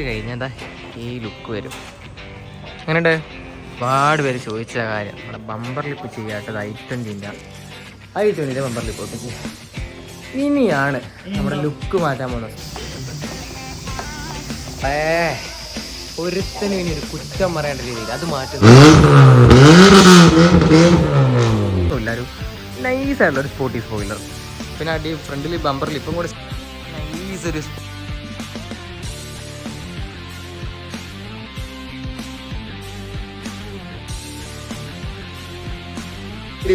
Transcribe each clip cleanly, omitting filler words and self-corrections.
കഴിഞ്ഞാൽ ഈ ലുക്ക് വരും. അങ്ങനെയുണ്ട്. ഒരുപാട് പേര് ചോദിച്ച കാര്യം നമ്മുടെ ബമ്പർ ലിപ്പ് ചെയ്യാത്തത് i20 ബമ്പർ ലിപ്പ് ഒട്ടിച്ച് ഇനിയാണ് നമ്മുടെ ലുക്ക് മാറ്റാൻ പോകുന്നത്. ഒരുത്തനും ഇനി ഒരു കുറ്റം പറയേണ്ട രീതിയിൽ അത് മാറ്റുന്നു. എല്ലാവരും നൈസായിട്ടുള്ള ഒരു സ്പോർട്ടി സ്പോയിലർ, പിന്നെ അടി ഫ്രണ്ടിൽ ബമ്പർ ലിപ്പും കൂടെ നൈസ് ഒരു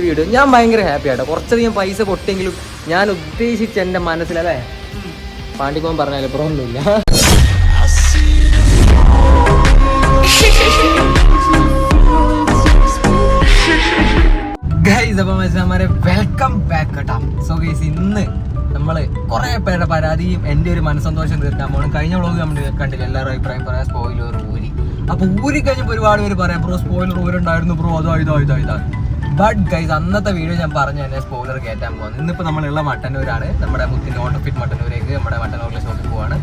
വീഡിയോ. ഞാൻ ഭയങ്കര ഹാപ്പി ആട്ടോ. കുറച്ചധികം പൈസ പൊട്ടെങ്കിലും ഞാൻ ഉദ്ദേശിച്ച എൻ്റെ മനസ്സിലല്ലേ പാണ്ടിക്കോൻ പറഞ്ഞാലും പുറമൊന്നുമില്ല. ഗൈസ് അപ്പം മനസ്സിലാമാരെ വെൽക്കം ബാക്ക് കേട്ടോ. സോ ഗൈസ് ഇന്ന് നമ്മൾ കുറേ പേരുടെ പരാതിയും എൻ്റെ ഒരു മനസ്സന്തോഷം തീർക്കാൻ പോകണം. കഴിഞ്ഞ വ്ളോഗ് നമ്മൾ കണ്ടില്ല, എല്ലാവരും അഭിപ്രായം പറയാം സ്പോയിലർ ഊരി. അപ്പോൾ ഊരി കഴിഞ്ഞപ്പോൾ ഒരുപാട് പേര് പറയാം ബ്രോ സ്പോയിലർ ഊരുണ്ടായിരുന്നു ബ്രോ ഇതാ. ബട്ട് ഗൈസ് അന്നത്തെ വീഡിയോ ഞാൻ പറഞ്ഞു തന്നെ സ്പോയിലർ കയറ്റാൻ പോകുന്നത്. ഇന്നിപ്പോൾ നമ്മളുള്ള മട്ടന്നൂരാണ്, നമ്മുടെ മുത്തിൻ്റെ ഓട്ടോഫിറ്റ് മട്ടന്നൂരേക്ക് നമ്മുടെ മട്ടന്നൂരിലെ ഷോപ്പിൽ പോവാണ്.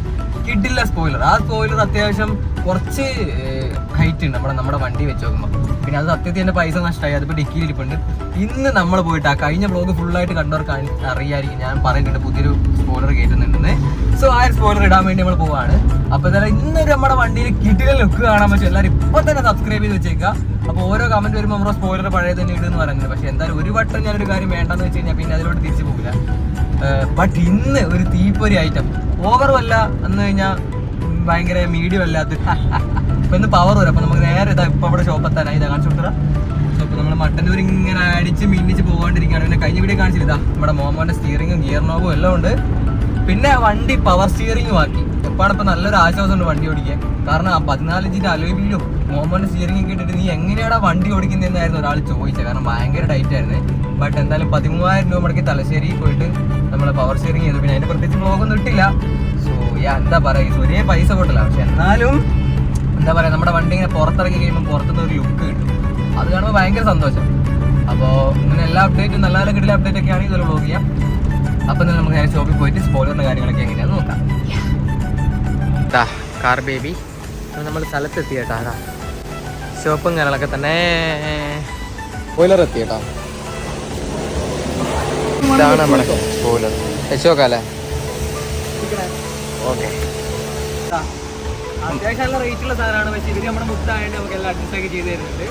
കിട്ടില്ല സ്പോയിലർ. ആ സ്പോയിലർ അത്യാവശ്യം കുറച്ച് ഹൈറ്റ് ഉണ്ട് നമ്മുടെ വണ്ടി വെച്ച് നോക്കുമ്പോൾ. പിന്നെ അത് സത്യത്തിൽ എൻ്റെ പൈസ നഷ്ടമായി, അതിപ്പോൾ ഡിക്കിയിലിരിപ്പുണ്ട്. ഇന്ന് നമ്മൾ പോയിട്ട് ആ കഴിഞ്ഞ വ്ളോഗ് ഫുള്ളായിട്ട് കണ്ടവർക്ക് അറിയായിരിക്കും, ഞാൻ പറയുന്നുണ്ട് പുതിയൊരു സ്പോയിലർ കയറ്റുന്നുണ്ടെന്ന്. സോ ആ ഒരു സ്പോയിലർ ഇടാൻ വേണ്ടി നമ്മൾ പോവാണ്. അപ്പോൾ എന്തായാലും ഇന്നൊരു നമ്മുടെ വണ്ടിയിൽ കിട്ടിയ ലുക്ക് കാണാൻ പറ്റും. എല്ലാവരും ഇപ്പോൾ തന്നെ സബ്സ്ക്രൈബ് ചെയ്ത് വെച്ചേക്കുക. അപ്പോൾ ഓരോ കമന്റ് വരുമ്പോൾ നമ്മുടെ സ്പോയിലർ പഴയ തന്നെ ഇടുന്ന് പറയുന്നത്. പക്ഷെ എന്തായാലും ഒരു വട്ടം ഞാനൊരു കാര്യം വേണ്ടെന്ന് വെച്ച് കഴിഞ്ഞാൽ പിന്നെ അതിലോട്ട് തിരിച്ചു പോകില്ല. ബട്ട് ഇന്ന് ഒരു തീപ്പൊരി ഐറ്റം, ഓവറും അല്ല എന്ന് കഴിഞ്ഞാൽ ഭയങ്കര മീഡിയം അല്ലാത്ത ഇപ്പം ഇന്ന് പവർ വരും. അപ്പോൾ നമുക്ക് നേരെ ഇതാ ഇപ്പോൾ അവിടെ ഷോപ്പ് എത്താനായി. ഇതാ കാണിച്ചു കൊടുത്തരാ. സോ ഇപ്പോൾ നമ്മൾ മട്ടന്നൂർ ഇങ്ങനെ അടിച്ച് മിന്നിച്ച് പോകാണ്ടിരിക്കുകയാണ്. പിന്നെ കഴിഞ്ഞ വീഡിയോ കാണിച്ചില്ല, ഇതാ നമ്മുടെ മോമോൻ്റെ സ്റ്റിയറിങ്ങും ഗിയർ നോബും എല്ലാം ഉണ്ട്. പിന്നെ വണ്ടി പവർ സ്റ്റിയറിങ്ങും ആക്കി. എപ്പോഴാണ് ഇപ്പോൾ നല്ലൊരു ആശ്വാസമുണ്ട് വണ്ടി ഓടിക്കാൻ. കാരണം ആ 14 ഇഞ്ചിൻ്റെ അലോയ് വീലും മോമോൻ്റെ സ്റ്റിയറിംഗ് കേട്ടിട്ട് നീ എങ്ങനെയാണ് വണ്ടി ഓടിക്കുന്നതെന്നായിരുന്നു ഒരാൾ ചോദിച്ചത്. കാരണം ഭയങ്കര ടൈറ്റ് ആയിരുന്നു. ബട്ട് എന്തായാലും 13,000 രൂപ മുടക്കി തലശ്ശേരി പോയിട്ട് നമ്മൾ പവർ സ്റ്റിയറിംഗ് ചെയ്തു. പിന്നെ അതിന് പ്രത്യേകിച്ച് വ്ളോഗൊന്നും ഇട്ടില്ല. സോ എന്താ പറയുക, ഒരേ പൈസ പോട്ടില്ല. പക്ഷെ എന്നാലും എന്താ പറയുക, നമ്മുടെ വണ്ടി ഇങ്ങനെ പുറത്തിറങ്ങി കഴിയുമ്പോൾ പുറത്തുനിന്ന് ഒരു ലുക്ക് കിട്ടും. അത് കാണുമ്പോൾ ഭയങ്കര സന്തോഷം. അപ്പോൾ ഇങ്ങനെ എല്ലാ അപ്ഡേറ്റും നല്ല നല്ല കിട്ടിയ അപ്ഡേറ്റ് ഒക്കെ ആണെങ്കിൽ ഇതൊരു വ്ളോഗ് ചെയ്യാം. അപ്പം തന്നെ നമുക്ക് നേരെ ഷോപ്പിൽ പോയിട്ട് സ്പോയിലറിൻ്റെ കാര്യങ്ങളൊക്കെ എങ്ങനെയാണെന്ന് നോക്കാം. കാർ ബേബി നമ്മൾ സ്ഥലത്തെത്തി കേട്ടോ. അതാ ഷോപ്പും കാര്യങ്ങളൊക്കെ തന്നെ. സ്പോയിലർ എത്തി കേട്ടോ. ഇതാണ് നമ്മുടെ സ്പോയിലർ. വെച്ചോക്കാല്ലേ? ഓക്കെ. അത്യാവശ്യം നല്ല റേറ്റുള്ള സാധനമാണ്. പക്ഷേ ഇവര് നമ്മുടെ മുത്തായതുകൊണ്ട് നമുക്ക് എല്ലാം അഡ്ജസ്റ്റ് ആക്കി ചെയ്ത് തരുന്നുണ്ട്.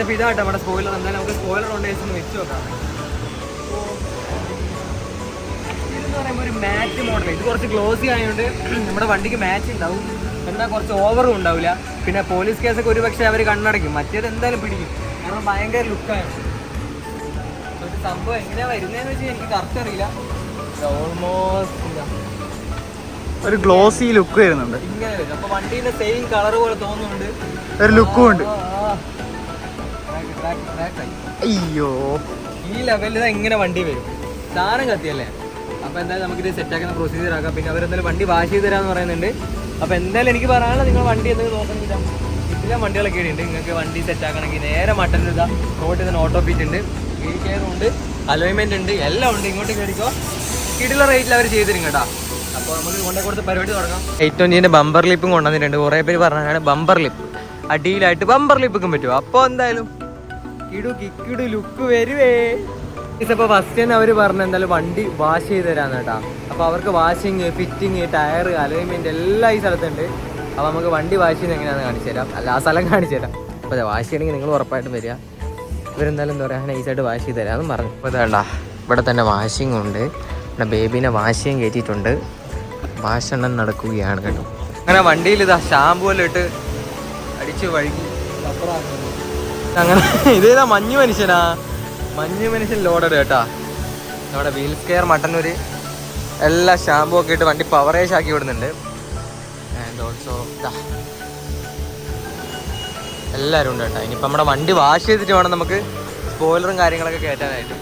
അപ്പോൾ ഇതാട്ടോ നമ്മുടെ സ്പോയിലർ. എന്തായാലും നമുക്ക് സ്പോയിലർ ഉണ്ട് വെച്ച് നോക്കാം. ഇതെന്ന് പറയുമ്പോൾ ഒരു മാറ്റ് മോഡൽ. ഇത് കുറച്ച് ഗ്ലോസി ആയതുകൊണ്ട് നമ്മുടെ വണ്ടിക്ക് മാച്ച് ഉണ്ടാവും, എന്നാൽ കുറച്ച് ഓവറും ഉണ്ടാവില്ല. പിന്നെ പോലീസ് കേസൊക്കെ ഒരു പക്ഷേ അവർ കണ്ണടയ്ക്കും, മറ്റേത് എന്തായാലും പിടിക്കും. കാരണം ഭയങ്കര ലുക്കാണ്. ഒരു സംഭവം എങ്ങനെയാണ് വരുന്നതെന്ന് വെച്ചാൽ എനിക്ക് കറക്റ്റ് അറിയില്ല. ഓൾമോസ്റ്റ് ഒരു ഗ്ലോസി ലുക്ക് വരുന്നുണ്ട്. ഇങ്ങനെ വരും. അപ്പോൾ വണ്ടീൻ്റെ സെയിം കളർ പോലെ തോന്നുന്നുണ്ട്, ഒരു ലുക്കും ഉണ്ട്. അയ്യോ, ഈ ലെവലിൽ ഇങ്ങനെ വണ്ടി വരും. സാധനം കത്തിയല്ലേ. അപ്പോൾ എന്തായാലും നമുക്കിത് സെറ്റാക്കുന്ന പ്രൊസീജിയർ ആക്കാം. പിന്നെ അവരെന്തായാലും വണ്ടി വാഷ് ചെയ്ത് തരാമെന്ന് പറയുന്നുണ്ട്. അപ്പോൾ എന്തായാലും എനിക്ക് പറയാനുള്ളത്, നിങ്ങൾ വണ്ടി എന്തെങ്കിലും നോക്കണമെങ്കിൽ ഇതിലെ വണ്ടികളൊക്കെ ഉണ്ട്. നിങ്ങൾക്ക് വണ്ടി സെറ്റാക്കണമെങ്കിൽ നേരെ മട്ടന്നൂർ ഇതാ റോഡിൽ നിന്ന് ഓട്ടോഫിറ്റ് ഉണ്ട്, വീൽ കെയറും ഉണ്ട്, അലോയ്മെൻറ്റ് ഉണ്ട്, എല്ലാം ഉണ്ട്. ഇങ്ങോട്ട് കയറിക്കോ. കിടില റേറ്റിൽ അവർ ചെയ്തിരും കേട്ടോ. അപ്പോൾ നമുക്ക് കൊണ്ടേ കൊടുത്ത് പരിപാടി തുടങ്ങാം. 820 ബമ്പർ ലിപ്പും കൊണ്ടുവന്നിട്ടുണ്ട്. കുറേ പേര് പറഞ്ഞാണ് ബമ്പർ ലിപ്പ് അടിയിലായിട്ട് ബമ്പർ ലിപ്പൊക്കെ പറ്റുമോ. അപ്പോൾ എന്തായാലും കിടു ലുക്ക് വരുവേ. ഇപ്പോൾ ഫസ്റ്റ് തന്നെ അവർ പറഞ്ഞ എന്തായാലും വണ്ടി വാഷ് ചെയ്ത് തരാമെന്ന് കേട്ടോ. അപ്പോൾ അവർക്ക് വാഷിങ്, ഫിറ്റിങ്, ടയർ, അലോയ്മെൻറ്റ് എല്ലാം ഈ സ്ഥലത്തുണ്ട്. അപ്പോൾ നമുക്ക് വണ്ടി വാഷ് ചെയ്യുന്നത് എങ്ങനെയാണെന്ന് കാണിച്ചു തരാം. അല്ല, ആ സ്ഥലം കാണിച്ചു തരാം. അപ്പോൾ വാഷ് ചെയ്യണമെങ്കിൽ നിങ്ങൾ ഉറപ്പായിട്ടും വരിക. ഇവരെന്തായാലും എന്താ പറയുക, നൈസായിട്ട് വാഷ് ചെയ്ത് തരാമെന്ന് പറഞ്ഞു. അപ്പോൾ ഇതാണ്ടാ ഇവിടെ തന്നെ വാഷിംഗ് ഉണ്ട്. പിന്നെ ബേബീനെ വാഷ് ചെയ്യാൻ കയറ്റിയിട്ടുണ്ട്. വാഷ് എണ്ണം നടക്കുകയാണ് കേട്ടോ. അങ്ങനെ വണ്ടിയിൽ ഇതാ ഷാമ്പൂ എല്ലാം ഇട്ട് അടിച്ച് വഴുകി അങ്ങനെ. ഇതേതാ മഞ്ഞ് മനുഷ്യൻ ലോഡഡ് കേട്ടാ. നമ്മുടെ വീൽ കെയർ മട്ടന്നൂർ എല്ലാ ഷാമ്പൂ ഒക്കെ ഇട്ട് വണ്ടി പവറേജ് ആക്കി വിടുന്നുണ്ട്. ആൻഡ് ഓൾസോ എല്ലാവരും ഉണ്ട് കേട്ടോ. ഇനിയിപ്പോൾ നമ്മുടെ വണ്ടി വാഷ് ചെയ്തിട്ട് വേണം നമുക്ക് സ്പോയിലറും കാര്യങ്ങളൊക്കെ കയറ്റാനായിട്ട്.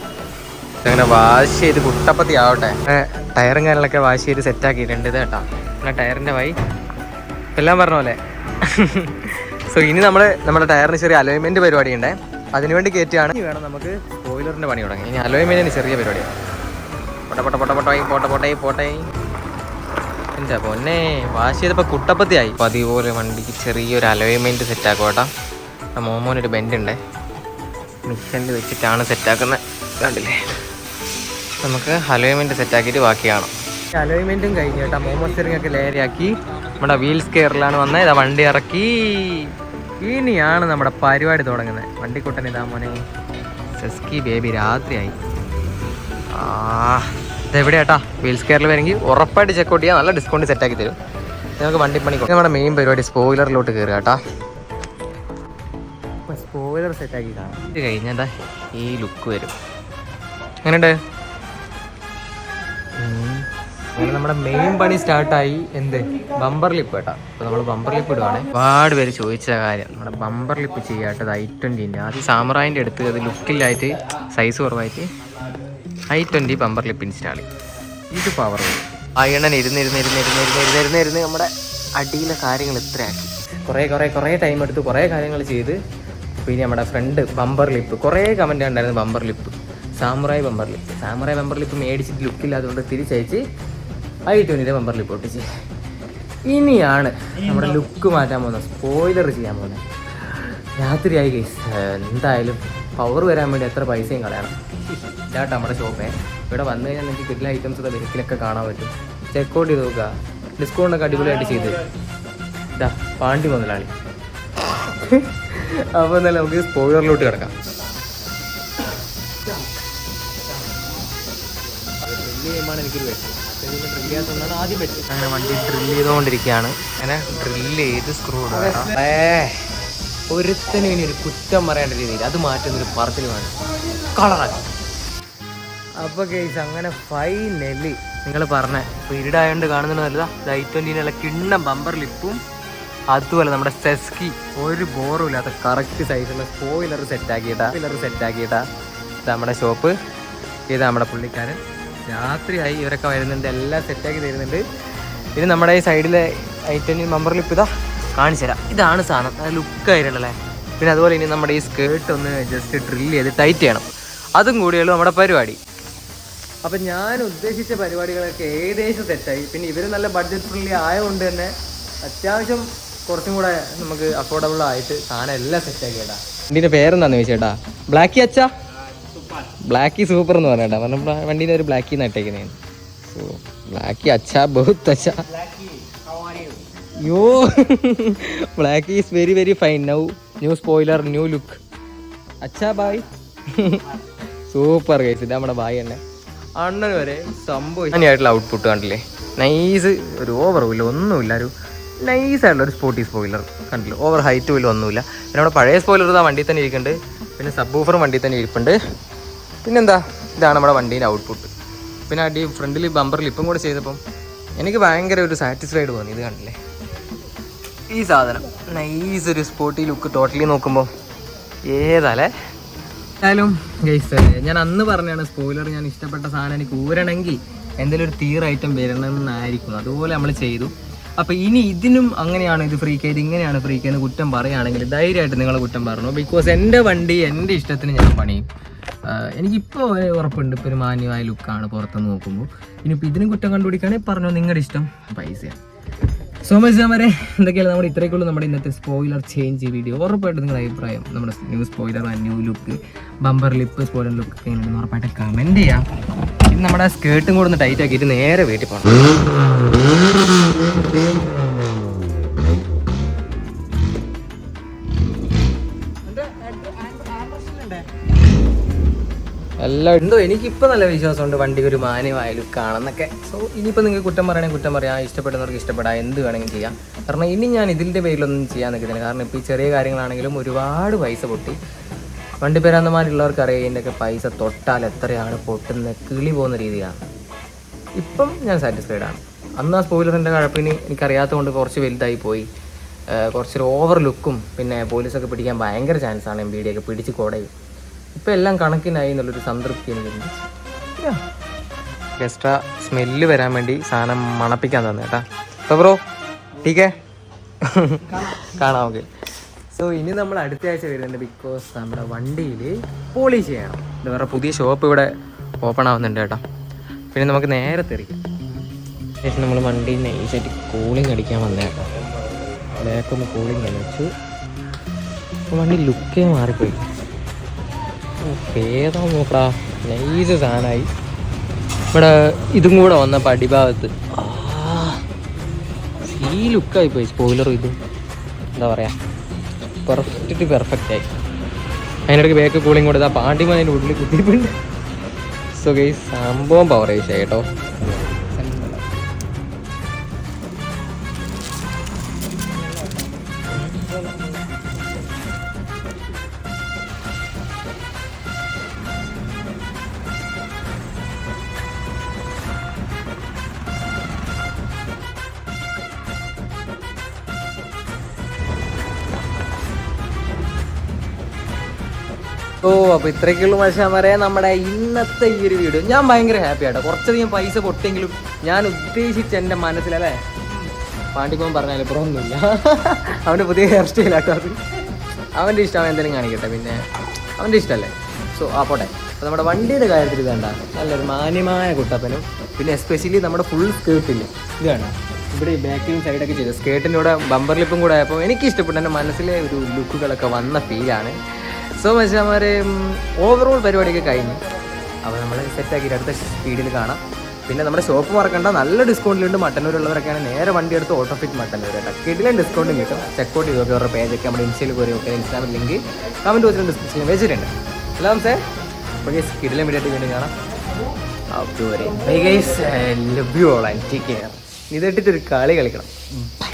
അങ്ങനെ വാഷ് ചെയ്ത് കുട്ടപ്പത്തി ആവട്ടെ. ടയറും കാര്യങ്ങളൊക്കെ വാഷ് ചെയ്ത് സെറ്റാക്കിയിട്ടുണ്ട്. ഇത് കേട്ടോ അങ്ങനെ ടയറിൻ്റെ വൈ എല്ലാം പറഞ്ഞ പോലെ. സോ ഇനി നമ്മുടെ ടയറിന് ചെറിയ അലോയ്മെൻറ്റ് പരിപാടി ഉണ്ടേ, അതിനുവേണ്ടി കയറ്റിയാണ്. ഇനി വേണം നമുക്ക് സ്പോയിലറിൻ്റെ പണി തുടങ്ങി. ഇനി അലോയ്മെൻറ്റിന് ചെറിയ പരിപാടിയാണ്. പോട്ടെ. എൻ്റെ പൊന്നെ വാഷ് ചെയ്തപ്പോൾ കുട്ടപ്പത്തിയായി. അപ്പോൾ അതുപോലെ വണ്ടിക്ക് ചെറിയൊരു അലോയ്മെൻറ്റ് സെറ്റാക്കും കേട്ടോ. മോമോനൊരു ബെൻഡുണ്ട്, മിഷനിൽ വെച്ചിട്ടാണ് സെറ്റാക്കുന്നത്, കണ്ടില്ലേ. നമുക്ക് അലോയ്മെൻറ്റ് സെറ്റാക്കിയിട്ട് ബാക്കി കാണാം. അലോയ്മെൻറ്റും കഴിഞ്ഞു കേട്ടോ. മോമോ സ്റ്റിയറിംഗ് ഒക്കെ ലേയറാക്കി നമ്മുടെ വീൽസ് കെയറിലാണ് വന്നത്. ഇതാ വണ്ടി ഇറക്കി. ഇനിയാണ് നമ്മുടെ പരിപാടി തുടങ്ങുന്നത്. വണ്ടിക്കുട്ടൻ ഇതാ മോനെ സെസ്കി ബേബി. രാത്രിയായി. ഇതെവിടെ ഏട്ടാ വീൽസ് കെയറിൽ വരെങ്കിൽ ഉറപ്പായിട്ട് ചെക്കൗട്ട് ചെയ്യാൻ നല്ല ഡിസ്കൗണ്ട് സെറ്റാക്കി തരും. നമുക്ക് വണ്ടി പണി നമ്മുടെ മെയിൻ പരിപാടി സ്പോയിലറിലോട്ട് കയറുക കേട്ടാ. സ്പോയിലർ സെറ്റാക്കി കാണാം. ഇത് കഴിഞ്ഞാൽ ഈ ലുക്ക് വരും. എങ്ങനെയുണ്ട്? അങ്ങനെ നമ്മുടെ മെയിൻ പണി സ്റ്റാർട്ടായി. എന്ത് ബമ്പർ ലിപ്പ് കേട്ടോ. അപ്പോൾ നമ്മൾ ബമ്പർ ലിപ്പ് ഇടുവാണ്. ഒരുപാട് പേര് ചോദിച്ച കാര്യം നമ്മുടെ ബമ്പർ ലിപ്പ് ചെയ്യാട്ടത് i20. ആദ്യം സാമറായിൻ്റെ അടുത്ത് അത് ലുക്കിലായിട്ട് സൈസ് കുറവായിട്ട് i20 ബമ്പർ ലിപ്പ് ഇൻസ്റ്റാൾ ചെയ്യും. ഇത് പവർ അയണ്ണൻ ഇരുന്ന് നമ്മുടെ അടിയിലെ കാര്യങ്ങൾ ഇത്രയാക്കി കുറേ ടൈം എടുത്ത് കുറേ കാര്യങ്ങൾ ചെയ്ത്. പിന്നെ നമ്മുടെ ഫ്രണ്ട് ബമ്പർ ലിപ്പ് കുറേ കമൻറ്റ് ഉണ്ടായിരുന്നു. ബമ്പർ ലിപ്പ് സാമുറായി ബമ്പർ ലിപ്പ് മേടിച്ചിട്ട് ലുക്കില്ലാത്തതുകൊണ്ട് തിരിച്ചയച്ച് i20 ബമ്പർ ലിപ്പ് ഒട്ടിച്ച്. ഇനിയാണ് നമ്മുടെ ലുക്ക് മാറ്റാൻ പോകുന്നത്, സ്പോയിലർ ചെയ്യാൻ പോകുന്നത്. രാത്രിയായി ഗൈസ്. എന്തായാലും പവർ വരാൻ വേണ്ടി എത്ര പൈസയും കളയണം. ഇതാട്ടോ നമ്മുടെ ഷോപ്പേ. ഇവിടെ വന്നു കഴിഞ്ഞാൽ നിങ്ങൾക്ക് കിട്ടുന്ന ഐറ്റംസ് ഒക്കെ വിലക്കിലൊക്കെ കാണാൻ പറ്റും. ചെക്കൗട്ട് ചെയ്ത് നോക്കുക. ഡിസ്കൗണ്ടൊക്കെ അടിപൊളിയായിട്ട് ചെയ്ത് ഇതാ പാണ്ടി മുതലാളി. അപ്പോൾ എന്നാലും നമുക്ക് സ്പോയിലറിലോട്ട് കിടക്കാം. എനിക്കൊരു ഡ്രില്ലാത്തതുകൊണ്ടാണ് ആദ്യം പറ്റും. അങ്ങനെ വണ്ടി ഡ്രില്ല് ചെയ്തുകൊണ്ടിരിക്കുകയാണ്. അങ്ങനെ ഡ്രില്ല് ചെയ്ത് സ്ക്രൂ ഇടാം. ഒരുത്തനും ഇനി ഒരു കുറ്റം പറയേണ്ട രീതിയിൽ അത് മാറ്റുന്നൊരു പറച്ചിൽ വേണം, കളറാക്കി. അപ്പോൾ കേസ് അങ്ങനെ ഫൈനലി നിങ്ങൾ പറഞ്ഞ ഇപ്പോൾ ഇരുടായതുകൊണ്ട് കാണുന്നതല്ല i20 കിണ്ണം ബമ്പർ ലിപ്പും അതുപോലെ നമ്മുടെ സെസ്കി ഒരു ബോറും ഇല്ലാത്ത കറക്റ്റ് സൈസുള്ള സ്പോയിലർ സെറ്റാക്കിയിട്ടാ ഇത് നമ്മുടെ ഷോപ്പ്. ഇത് നമ്മുടെ പുള്ളിക്കാരൻ. രാത്രിയായി ഇവരൊക്കെ വരുന്നുണ്ട്, എല്ലാം സെറ്റാക്കി തരുന്നുണ്ട്. ഇനി നമ്മുടെ ഈ സൈഡിലെ i20 ബമ്പർ ലിപ്പ് ഇതാ കാണിച്ചു തരാം. ഇതാണ് സാധനം, അത് ലുക്കായിരുന്നല്ലേ. പിന്നെ അതുപോലെ ഇനി നമ്മുടെ ഈ സ്കേർട്ട് ഒന്ന് ജസ്റ്റ് ഡ്രില്ല് ചെയ്ത് ടൈറ്റ് ചെയ്യണം. അതും കൂടിയുള്ളൂ നമ്മുടെ പരിപാടി. അപ്പം ഞാൻ ഉദ്ദേശിച്ച പരിപാടികളൊക്കെ ഏകദേശം സെറ്റായി. പിന്നെ ഇവർ നല്ല ബഡ്ജറ്റ് ഫ്രണ്ട്ലി ആയതുകൊണ്ട് തന്നെ അത്യാവശ്യം കുറച്ചും കൂടെ നമുക്ക് അഫോർഡബിൾ ആയിട്ട് സാധനം എല്ലാം സെറ്റാക്കി കേട്ടാ. വണ്ടീൻ്റെ പേരെന്താന്ന് ചോദിച്ചേട്ടാ? ബ്ലാക്കി അച്ഛാ, ബ്ലാക്കി സൂപ്പർ എന്ന് പറഞ്ഞേട്ടാ. പറഞ്ഞ വണ്ടീൻ്റെ ഒരു ബ്ലാക്കി നട്ടേക്കുന്നതാണ്. സോ ബ്ലാക്കി അച്ഛാ ബഹുത്ത് അച്ഛാ. Yo Blackie is very very fine. Now new spoiler, new look. അച്ഛാ ബായ്. Super case. ഇത് നമ്മുടെ ബായ് തന്നെ. അണ്ണന് വരെ സംഭവിച്ചായിട്ടുള്ള ഔട്ട്പുട്ട് കണ്ടില്ലേ. നൈസ്, ഒരു ഓവറും ഇല്ല, ഒന്നുമില്ല, ഒരു നൈസായിട്ടുള്ള ഒരു സ്പോർട്ടി സ്പോയിലർ കണ്ടില്ല. ഓവർ ഹൈറ്റും ഇല്ല, ഒന്നുമില്ല. പിന്നെ നമ്മുടെ പഴയ സ്പോയിലർ ഇതാ വണ്ടിയിൽ തന്നെ ഇരിക്കുന്നുണ്ട്. പിന്നെ സബ് വൂഫറും വണ്ടിയിൽ തന്നെ ഇരിപ്പുണ്ട്. പിന്നെന്താ, ഇതാണ് നമ്മുടെ വണ്ടീൻ്റെ ഔട്ട്പുട്ട്. പിന്നെ അടി ഫ്രണ്ടിൽ ബമ്പർ ലിപ്പും കൂടെ ചെയ്തപ്പം എനിക്ക് ഭയങ്കര ഒരു സാറ്റിസ്ഫൈഡ് തോന്നി. ഇത് കണ്ടില്ലേ ഈ സാധനം, നൈസ് ഒരു സ്പോർട്ടി ലുക്ക് ടോട്ടലി നോക്കുമ്പോൾ ഏതാലേ. എന്തായാലും ഗൈസ്, ഞാൻ അന്ന് പറഞ്ഞാണ് സ്പോയിലർ ഞാൻ ഇഷ്ടപ്പെട്ട സാധനം എനിക്ക് ഊരണമെങ്കിൽ എന്തെങ്കിലും ഒരു തീർ ഐറ്റം വരണമെന്നായിരിക്കും. അതുപോലെ നമ്മൾ ചെയ്തു. അപ്പോൾ ഇനി ഇതിനും അങ്ങനെയാണ് ഇത് ഫ്രീക്ക് ഇത് ഇങ്ങനെയാണ് ഫ്രീക്ക് എന്ന് കുറ്റം പറയുകയാണെങ്കിൽ ധൈര്യമായിട്ട് നിങ്ങൾ കുറ്റം പറഞ്ഞു. ബിക്കോസ് എൻ്റെ വണ്ടി എൻ്റെ ഇഷ്ടത്തിന് ഞാൻ പണിയും. എനിക്കിപ്പോൾ ഉറപ്പുണ്ട് ഇപ്പോൾ ഒരു മാന്യമായ ലുക്കാണ് പുറത്തുനിന്ന് നോക്കുമ്പോൾ. ഇനിയിപ്പോൾ ഇതിനും കുറ്റം കണ്ടുപിടിക്കുകയാണെങ്കിൽ പറഞ്ഞോ, നിങ്ങളുടെ ഇഷ്ടം, പൈസയാണ്. സോ മച്ച് വരെ എന്തൊക്കെയാണ് നമ്മുടെ ഇത്രയൊക്കെയുള്ളൂ നമ്മുടെ ഇന്നത്തെ സ്പോയിലർ ചേഞ്ച് വീഡിയോ. ഉറപ്പായിട്ട് നിങ്ങളുടെ അഭിപ്രായം നമ്മുടെ new spoiler, new look, bumper lip, spoiler look ഒക്കെ എങ്ങനെയാണ് ഉറപ്പായിട്ട് കമൻറ്റ് ചെയ്യാം. ഇത് നമ്മുടെ സ്കേർട്ടും കൂടെ ഒന്ന് ടൈറ്റ് ആക്കിയിട്ട് നേരെ വീട്ടിൽ പോകണം. എല്ലാം എന്തോ എനിക്കിപ്പോൾ നല്ല വിശ്വാസമുണ്ട് വണ്ടിക്ക് ഒരു മാന്യമായ ലുക്കാണെന്നൊക്കെ. സോ ഇനിയിപ്പോൾ നിങ്ങൾക്ക് കുറ്റം പറയണമെങ്കിൽ കുറ്റം പറയാം, ഇഷ്ടപ്പെടുന്നവർക്ക് ഇഷ്ടപ്പെടാം, എന്ത് വേണമെങ്കിലും ചെയ്യാം. കാരണം ഇനി ഞാൻ ഇതിൻ്റെ പേരിലൊന്നും ചെയ്യാൻ നിൽക്കുന്നില്ല. കാരണം ഇപ്പോൾ ഈ ചെറിയ കാര്യങ്ങളാണെങ്കിലും ഒരുപാട് പൈസ പൊട്ടി. വണ്ടി പേരാന്തമാരുള്ളവർക്ക് അറിയാം ഇതിൻ്റെയൊക്കെ പൈസ തൊട്ടാൽ എത്രയാണ് പൊട്ടുന്ന കിളി പോകുന്ന രീതിയാണ്. ഇപ്പം ഞാൻ സാറ്റിസ്ഫൈഡ് ആണ്. അന്ന് ആ സ്പോയിലറിൻ്റെ കഴപ്പിന് എനിക്കറിയാത്തത് കൊണ്ട് കുറച്ച് വലുതായി പോയി. കുറച്ചൊരു ഓവർ ലുക്കും പിന്നെ പോലീസൊക്കെ പിടിക്കാൻ ഭയങ്കര ചാൻസാണ്. MBD ഒക്കെ പിടിച്ച് കൊടയും. ഇപ്പം എല്ലാം കണക്കിനായി എന്നുള്ളൊരു സംതൃപ്തി എനിക്കുണ്ട്. എക്സ്ട്രാ സ്മെല്ല് വരാൻ വേണ്ടി സാധനം മണപ്പിക്കാൻ തന്നെ കേട്ടാ. അപ്പോൾ ബ്രോ ടീക്കേ കാണാം നമുക്ക്. സോ ഇനി നമ്മൾ അടുത്ത ആഴ്ച വരുന്നുണ്ട്. ബിക്കോസ് നമ്മുടെ വണ്ടിയിൽ പോളിഷ് ചെയ്യണം. ഇത് വേറെ പുതിയ ഷോപ്പ് ഇവിടെ ഓപ്പൺ ആവുന്നുണ്ട് കേട്ടോ. പിന്നെ നമുക്ക് നേരെ തെറിക്കാം. ശേഷം നമ്മൾ വണ്ടി നൈസായിട്ട് കൂളിംഗ് അടിക്കാൻ വന്നേക്കാം. ബാക്കൊന്ന് കൂളിംഗ് അടിച്ചു. അപ്പോൾ വണ്ടി ലുക്കേ മാറിപ്പോയി. ഏതാ നോക്കടാ, നൈസ് സാധനമായി. ഇവിടെ ഇതും കൂടെ വന്നപ്പോൾ അടിഭാഗത്ത് ഈ ലുക്കായി പോയി. സ്പോയിലറും ഇതും എന്താ പറയുക, പെർഫെക്റ്റ് ആയി. അതിനിടയ്ക്ക് ബാക്ക് കൂളിംഗ് കൊടുത്താൽ പാണ്ടിമാൻ അതിൻ്റെ ഉള്ളിൽ കുത്തിയിട്ടുണ്ട്. സോ ഗൈസ് സംഭവം പവറേജ് ആയി കേട്ടോ. അപ്പോൾ ഇത്രയ്ക്കുള്ള മനുഷ്യന്മാരെ നമ്മുടെ ഇന്നത്തെ ഈ ഒരു വീഡിയോ. ഞാൻ ഭയങ്കര ഹാപ്പി ആട്ടോ. കുറച്ചധികം പൈസ പൊട്ടെങ്കിലും ഞാൻ ഉദ്ദേശിച്ച എൻ്റെ മനസ്സിലല്ലേ പാണ്ടിക്കോൻ പറഞ്ഞാലും ഇപ്പുറമൊന്നുമില്ല. അവൻ്റെ പുതിയ ഹെയർ സ്റ്റൈലാട്ടോ അത്. അവൻ്റെ ഇഷ്ടം അവൻ എന്തെങ്കിലും കാണിക്കട്ടെ, പിന്നെ അവൻ്റെ ഇഷ്ടമല്ലേ. സോ പോട്ടെ. അപ്പോൾ നമ്മുടെ വണ്ടിയുടെ കാര്യത്തിൽ ഇത് കണ്ട നല്ലൊരു മാന്യമായ കുട്ടപ്പനും, പിന്നെ എസ്പെഷ്യലി നമ്മുടെ ഫുൾ സ്കേർട്ടില്ലേ ഇത് വേണ്ട, ഇവിടെ ബാക്കിലും സൈഡൊക്കെ ചെയ്തു. സ്കേർട്ടിൻ്റെ കൂടെ ബമ്പർ ലിപ്പും കൂടെ ആയപ്പോൾ എനിക്ക് ഇഷ്ടപ്പെട്ടു. എൻ്റെ മനസ്സിലെ ഒരു ലുക്കുകളൊക്കെ വന്ന ഫീലാണ്. സോ മനുഷ്യന്മാരെ ഓവറോൾ പരിപാടിയൊക്കെ കഴിഞ്ഞു. അപ്പോൾ നമ്മൾ സെറ്റാക്കിയിട്ട് അടുത്ത സ്പീഡിൽ കാണാം. പിന്നെ നമ്മുടെ ഷോപ്പ് മറക്കണ്ട, നല്ല ഡിസ്കൗണ്ടിലുണ്ട്. മട്ടന്നൂരുള്ളവരൊക്കെയാണ് നേരെ വണ്ടി എടുത്ത് ഓട്ടോഫിറ്റ് മട്ടന്നൂർ കേട്ടോ. കിടിലൻ ഡിസ്കൗണ്ടും കിട്ടും. ചെക്കൗട്ട് ചെയ്തൊക്കെ അവരുടെ പേജൊക്കെ നമ്മുടെ ഇൻസ്റ്റയിൽ കയറി ഒക്കെ ഇൻസ്റ്റാഗ്രാം ലിങ്ക് കമൻറ്റ് ബോക്സിലും ഡിസ്ക്രിപ്ഷനിൽ വെച്ചിട്ടുണ്ട്. എല്ലാം സേ അപ്പോൾ ഗൈസ് കിടിലൻ വീഡിയോ ആയിട്ട് വീണ്ടും കാണാം. അതുവരെ bye guys, love you all and take care. ഇതിട്ടിട്ടൊരു കളി കളിക്കണം. ബൈ.